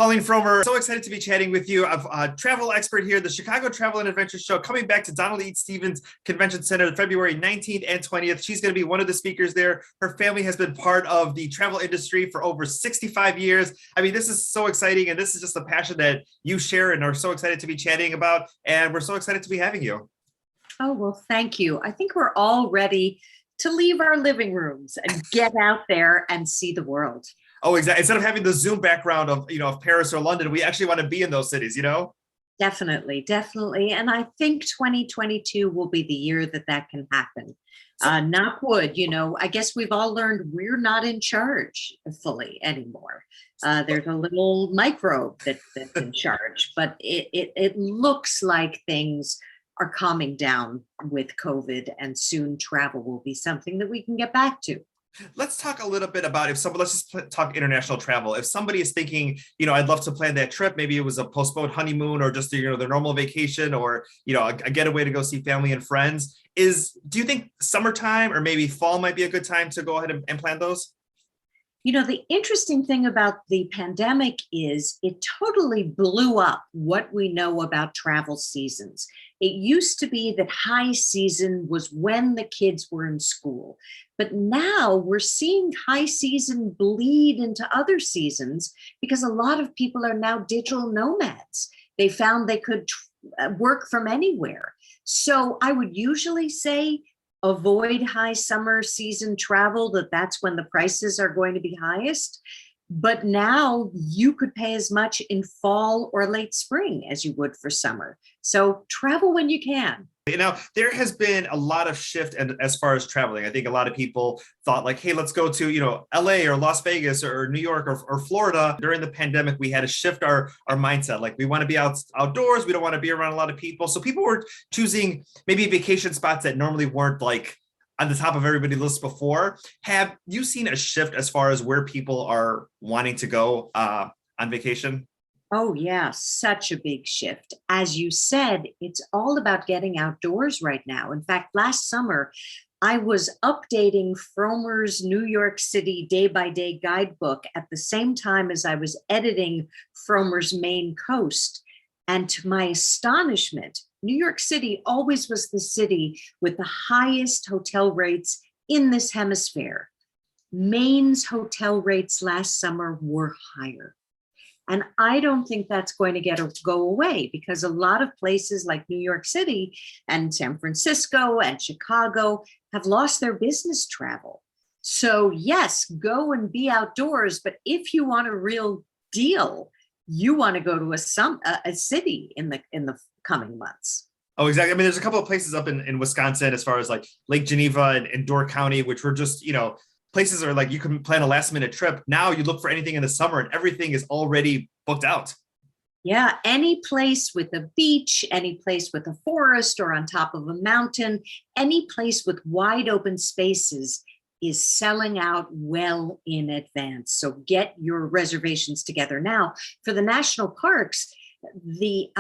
Pauline Frommer, so excited to be chatting with you. I'm a travel expert here, the Chicago Travel and Adventure Show, coming back to Donald E. Stephens Convention Center February 19th and 20th. She's going to be one of the speakers there. Her family has been part of the travel industry for over 65 years. I mean, this is so exciting, and this is just a passion that you share and are so excited to be chatting about, and we're so excited to be having you. Oh, well, thank you. I think we're all ready to leave our living rooms and get out there and see the world. Oh, exactly. Instead of having the Zoom background of Paris or London, we actually want to be in those cities, Definitely, definitely. And I think 2022 will be the year that can happen. Knock wood, I guess we've all learned we're not in charge fully anymore. There's a little microbe that's in charge, but it looks like things are calming down with COVID, and soon travel will be something that we can get back to. Let's talk a little bit about let's just talk international travel. If somebody is thinking, I'd love to plan that trip, maybe it was a postponed honeymoon or just, their normal vacation, or, a getaway to go see family and friends. Do you think summertime or maybe fall might be a good time to go ahead and plan those? The interesting thing about the pandemic is it totally blew up what we know about travel seasons. It used to be that high season was when the kids were in school, but now we're seeing high season bleed into other seasons because a lot of people are now digital nomads. They found they could work from anywhere. So I would usually say avoid high summer season travel, that's when the prices are going to be highest. But now you could pay as much in fall or late spring as you would for summer. So travel when you can. Now, there has been a lot of shift as far as traveling. I think a lot of people thought like, hey, let's go to, LA or Las Vegas or New York or Florida. During the pandemic, we had to shift our mindset. Like, we want to be outdoors. We don't want to be around a lot of people. So people were choosing maybe vacation spots that normally weren't like on the top of everybody's list before. Have you seen a shift as far as where people are wanting to go on vacation? Oh, yeah, such a big shift. As you said, it's all about getting outdoors right now. In fact, last summer, I was updating Frommer's New York City day-by-day guidebook at the same time as I was editing Frommer's Maine Coast. And to my astonishment, New York City always was the city with the highest hotel rates in this hemisphere. Maine's hotel rates last summer were higher. And I don't think that's going to go away, because a lot of places like New York City and San Francisco and Chicago have lost their business travel. So yes, go and be outdoors. But if you want a real deal, you want to go to a city in the coming months. Oh, exactly. I mean, there's a couple of places up in Wisconsin, as far as like Lake Geneva and Door County, which were just, places are like you can plan a last minute trip. Now you look for anything in the summer and everything is already booked out. Yeah, any place with a beach, any place with a forest or on top of a mountain, any place with wide open spaces is selling out well in advance. So get your reservations together now. For the national parks, the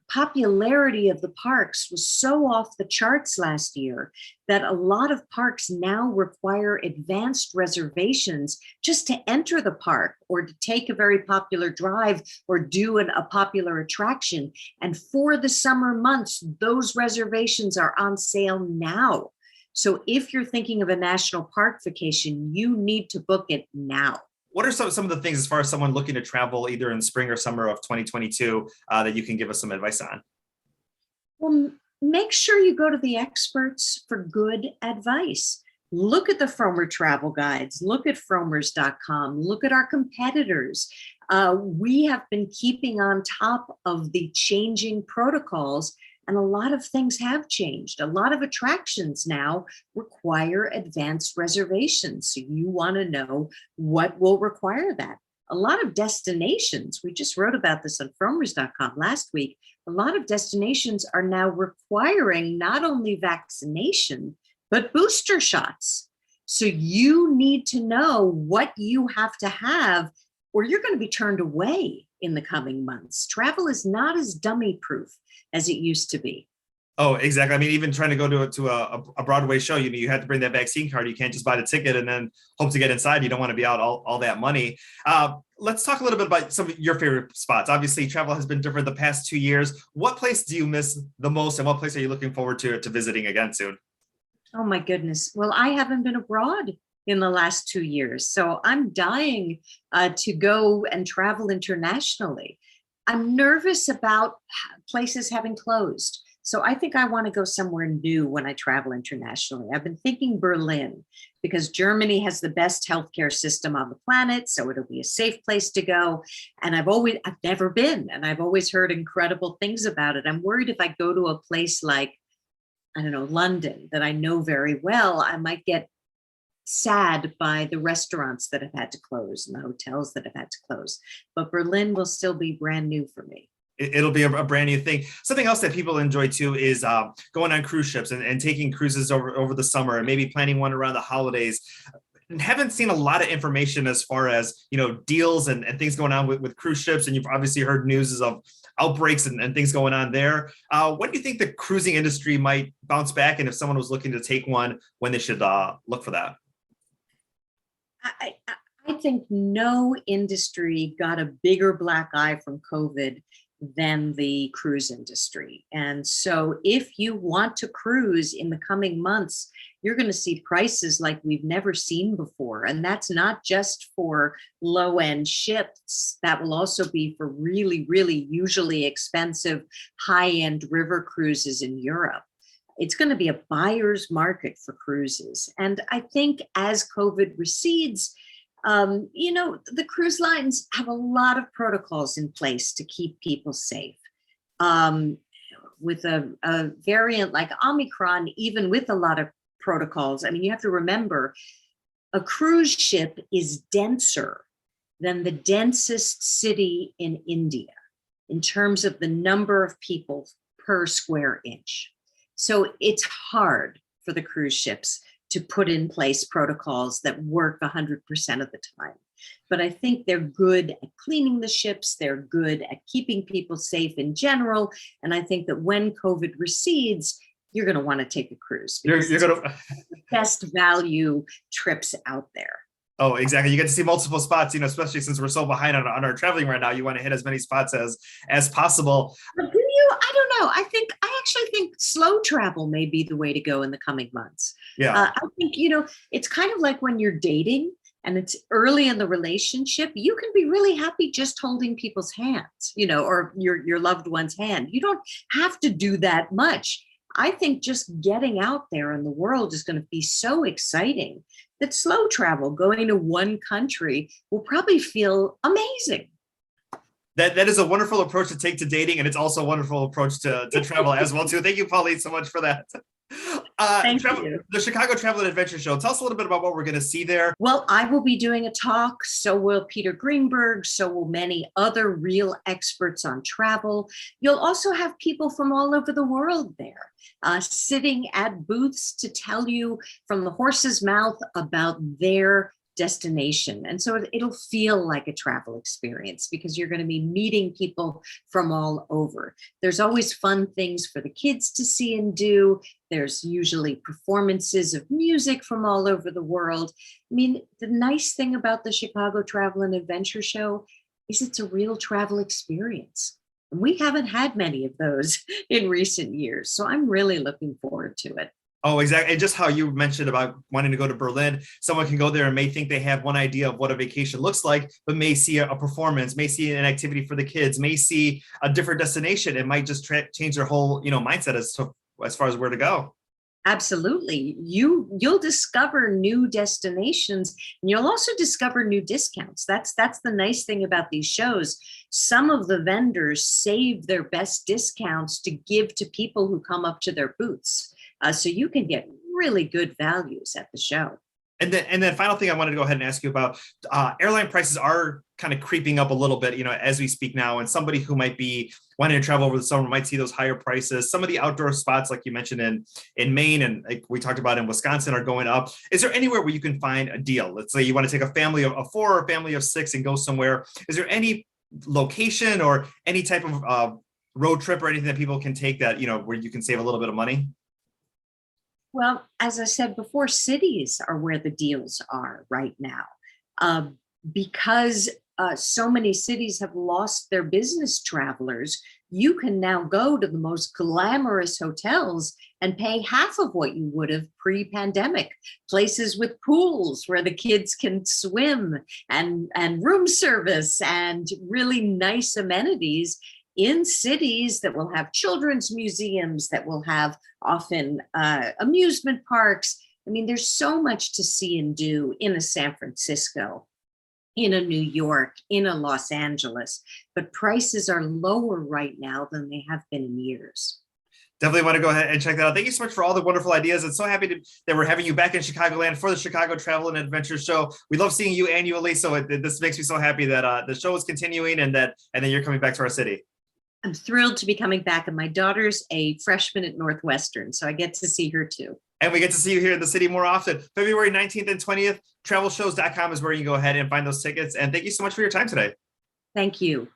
popularity of the parks was so off the charts last year that a lot of parks now require advanced reservations just to enter the park or to take a very popular drive or do a popular attraction. And for the summer months, those reservations are on sale now. So if you're thinking of a national park vacation, you need to book it now. What are some of the things, as far as someone looking to travel either in spring or summer of 2022, that you can give us some advice on? Well, make sure you go to the experts for good advice. Look at the Frommer travel guides, look at frommers.com, look at our competitors. We have been keeping on top of the changing protocols, and a lot of things have changed. A lot of attractions now require advanced reservations. So you want to know what will require that. A lot of destinations, we just wrote about this on frommers.com last week, a lot of destinations are now requiring not only vaccination, but booster shots. So you need to know what you have to have, or you're going to be turned away in the coming months. Travel is not as dummy proof as it used to be. Oh, exactly. I mean, even trying to go to a Broadway show, you had to bring that vaccine card. You can't just buy the ticket and then hope to get inside. You don't want to be out all that money. Let's talk a little bit about some of your favorite spots. Obviously, travel has been different the past 2 years. What place do you miss the most, and what place are you looking forward to visiting again soon? Oh my goodness. Well, I haven't been abroad in the last 2 years, so I'm dying to go and travel internationally. I'm nervous about places having closed. So I think I want to go somewhere new when I travel internationally. I've been thinking Berlin because Germany has the best healthcare system on the planet, so it'll be a safe place to go. And I've never been, and I've always heard incredible things about it. I'm worried if I go to a place like, I don't know, London, that I know very well, I might get sad by the restaurants that have had to close and the hotels that have had to close. But Berlin will still be brand new for me. It'll be a brand new thing. Something else that people enjoy too is going on cruise ships and taking cruises over the summer and maybe planning one around the holidays. And haven't seen a lot of information as far as deals and things going on with cruise ships. And you've obviously heard news of outbreaks and things going on there. When do you think the cruising industry might bounce back? And if someone was looking to take one, when they should look for that? I, I I think no industry got a bigger black eye from COVID than the cruise industry. And so if you want to cruise in the coming months, you're going to see prices like we've never seen before. And that's not just for low end ships, that will also be for really, really usually expensive high end river cruises in Europe. It's going to be a buyer's market for cruises. And I think as COVID recedes, the cruise lines have a lot of protocols in place to keep people safe. Um, with a variant like Omicron, even with a lot of protocols, I mean, you have to remember a cruise ship is denser than the densest city in India in terms of the number of people per square inch. So it's hard for the cruise ships to put in place protocols that work 100% of the time. But I think they're good at cleaning the ships. They're good at keeping people safe in general. And I think that when COVID recedes, you're going to want to take a cruise because You're going to the best value trips out there. Oh, exactly. You get to see multiple spots, especially since we're so behind on our traveling right now. You want to hit as many spots as possible. But do you? I don't know. I actually think slow travel may be the way to go in the coming months. Yeah. I think, it's kind of like when you're dating and it's early in the relationship, you can be really happy just holding people's hands, or your loved one's hand. You don't have to do that much. I think just getting out there in the world is going to be so exciting that slow travel, going to one country, will probably feel amazing. That is a wonderful approach to take to dating, and it's also a wonderful approach to travel as well too. Thank you, Pauline, so much for that. Thank you. The Chicago Travel and Adventure Show. Tell us a little bit about what we're going to see there. Well, I will be doing a talk. So will Peter Greenberg. So will many other real experts on travel. You'll also have people from all over the world there, sitting at booths to tell you from the horse's mouth about their destination. And so it'll feel like a travel experience because you're going to be meeting people from all over. There's always fun things for the kids to see and do. There's usually performances of music from all over the world. I mean, the nice thing about the Chicago Travel and Adventure Show is it's a real travel experience. And we haven't had many of those in recent years. So I'm really looking forward to it. Oh, exactly. And just how you mentioned about wanting to go to Berlin, someone can go there and may think they have one idea of what a vacation looks like, but may see a performance, may see an activity for the kids, may see a different destination. It might just change their whole, mindset as far as where to go. Absolutely. You'll discover new destinations and you'll also discover new discounts. That's the nice thing about these shows. Some of the vendors save their best discounts to give to people who come up to their booths. So you can get really good values at the show. And then final thing I wanted to go ahead and ask you about, airline prices are kind of creeping up a little bit, as we speak now, and somebody who might be wanting to travel over the summer might see those higher prices. Some of the outdoor spots, like you mentioned in Maine and like we talked about in Wisconsin, are going up. Is there anywhere where you can find a deal? Let's say you want to take a family of 4 or a family of 6 and go somewhere. Is there any location or any type of road trip or anything that people can take that, where you can save a little bit of money? Well, as I said before, cities are where the deals are right now. Uh, because so many cities have lost their business travelers, you can now go to the most glamorous hotels and pay half of what you would have pre-pandemic. Places with pools where the kids can swim, and room service and really nice amenities in cities that will have children's museums, that will have often amusement parks. I mean, there's so much to see and do in a San Francisco, in a New York, in a Los Angeles, but prices are lower right now than they have been in years. Definitely want to go ahead and check that out. Thank you so much for all the wonderful ideas. I'm so happy that we're having you back in Chicagoland for the Chicago Travel and Adventure Show. We love seeing you annually, so this makes me so happy that the show is continuing and then you're coming back to our city. I'm thrilled to be coming back, and my daughter's a freshman at Northwestern, so I get to see her too. And we get to see you here in the city more often. February 19th and 20th, travelshows.com is where you go ahead and find those tickets. And thank you so much for your time today. Thank you.